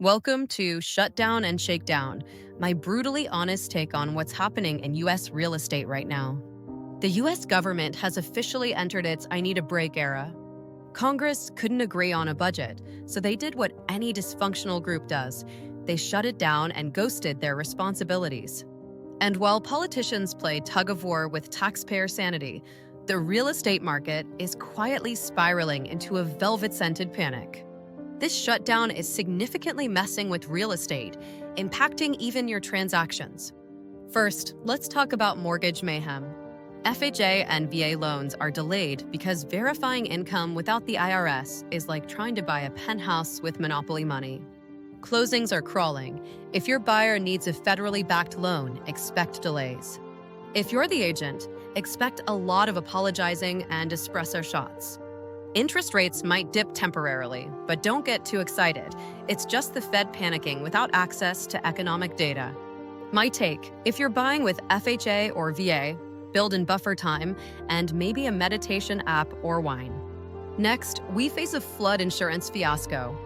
Welcome to Shutdown and Shakedown, my brutally honest take on what's happening in U.S. real estate right now. The U.S. government has officially entered its I need a break era. Congress couldn't agree on a budget, so they did what any dysfunctional group does. They shut it down and ghosted their responsibilities. And while politicians play tug of war with taxpayer sanity, the real estate market is quietly spiraling into a velvet-scented panic. This shutdown is significantly messing with real estate, impacting even your transactions. First, let's talk about mortgage mayhem. FHA and VA loans are delayed because verifying income without the IRS is like trying to buy a penthouse with monopoly money. Closings are crawling. If your buyer needs a federally backed loan, expect delays. If you're the agent, expect a lot of apologizing and espresso shots. Interest rates might dip temporarily, but don't get too excited. It's just the Fed panicking without access to economic data. My take, if you're buying with FHA or VA, build in buffer time and maybe a meditation app or wine. Next, we face a flood insurance fiasco.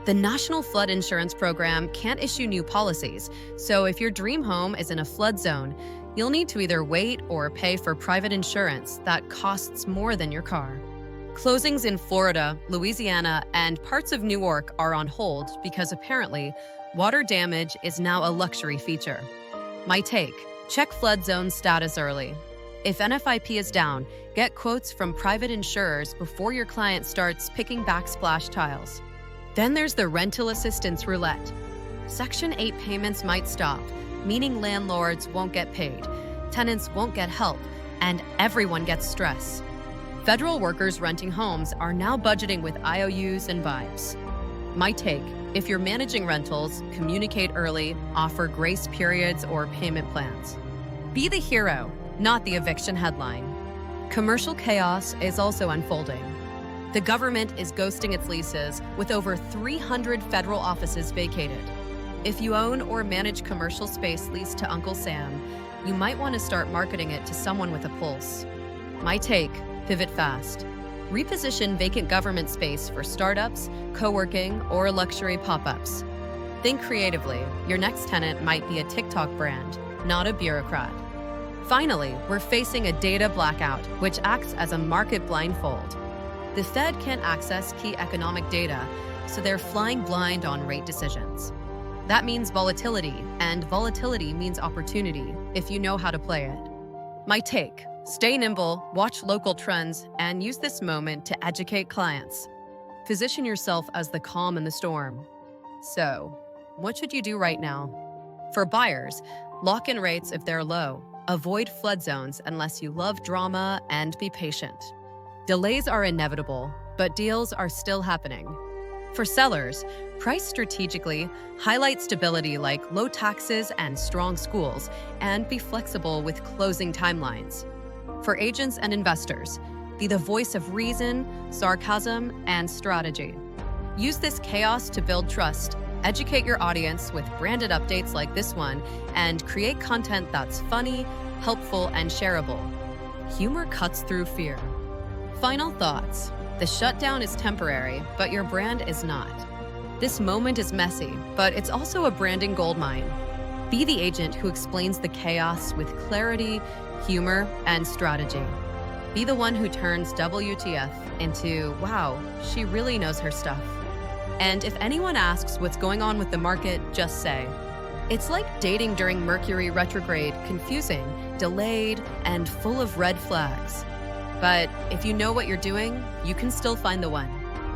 The National Flood Insurance Program can't issue new policies, so if your dream home is in a flood zone, you'll need to either wait or pay for private insurance that costs more than your car. Closings in Florida, Louisiana, and parts of New York are on hold because apparently water damage is now a luxury feature. My take, check flood zone status early. If NFIP is down, get quotes from private insurers before your client starts picking backsplash tiles. Then there's the rental assistance roulette. Section 8 payments might stop, meaning landlords won't get paid, tenants won't get help, and everyone gets stress. Federal workers renting homes are now budgeting with IOUs and vibes. My take, if you're managing rentals, communicate early, offer grace periods or payment plans. Be the hero, not the eviction headline. Commercial chaos is also unfolding. The government is ghosting its leases with over 300 federal offices vacated. If you own or manage commercial space leased to Uncle Sam, you might want to start marketing it to someone with a pulse. My take, pivot fast. Reposition vacant government space for startups, co-working, or luxury pop-ups. Think creatively. Your next tenant might be a TikTok brand, not a bureaucrat. Finally, we're facing a data blackout, which acts as a market blindfold. The Fed can't access key economic data, so they're flying blind on rate decisions. That means volatility, and volatility means opportunity if you know how to play it. My take, stay nimble, watch local trends, and use this moment to educate clients. Position yourself as the calm in the storm. So, what should you do right now? For buyers, lock in rates if they're low. Avoid flood zones unless you love drama, and be patient. Delays are inevitable, but deals are still happening. For sellers, price strategically, highlight stability like low taxes and strong schools, and be flexible with closing timelines. For agents and investors, be the voice of reason, sarcasm, and strategy. Use this chaos to build trust, educate your audience with branded updates like this one, and create content that's funny, helpful, and shareable. Humor cuts through fear. Final thoughts. The shutdown is temporary, but your brand is not. This moment is messy, but it's also a branding goldmine. Be the agent who explains the chaos with clarity, humor, and strategy. Be the one who turns WTF into, wow, she really knows her stuff. And if anyone asks what's going on with the market, just say, it's like dating during Mercury retrograde, confusing, delayed, and full of red flags. But if you know what you're doing, you can still find the one.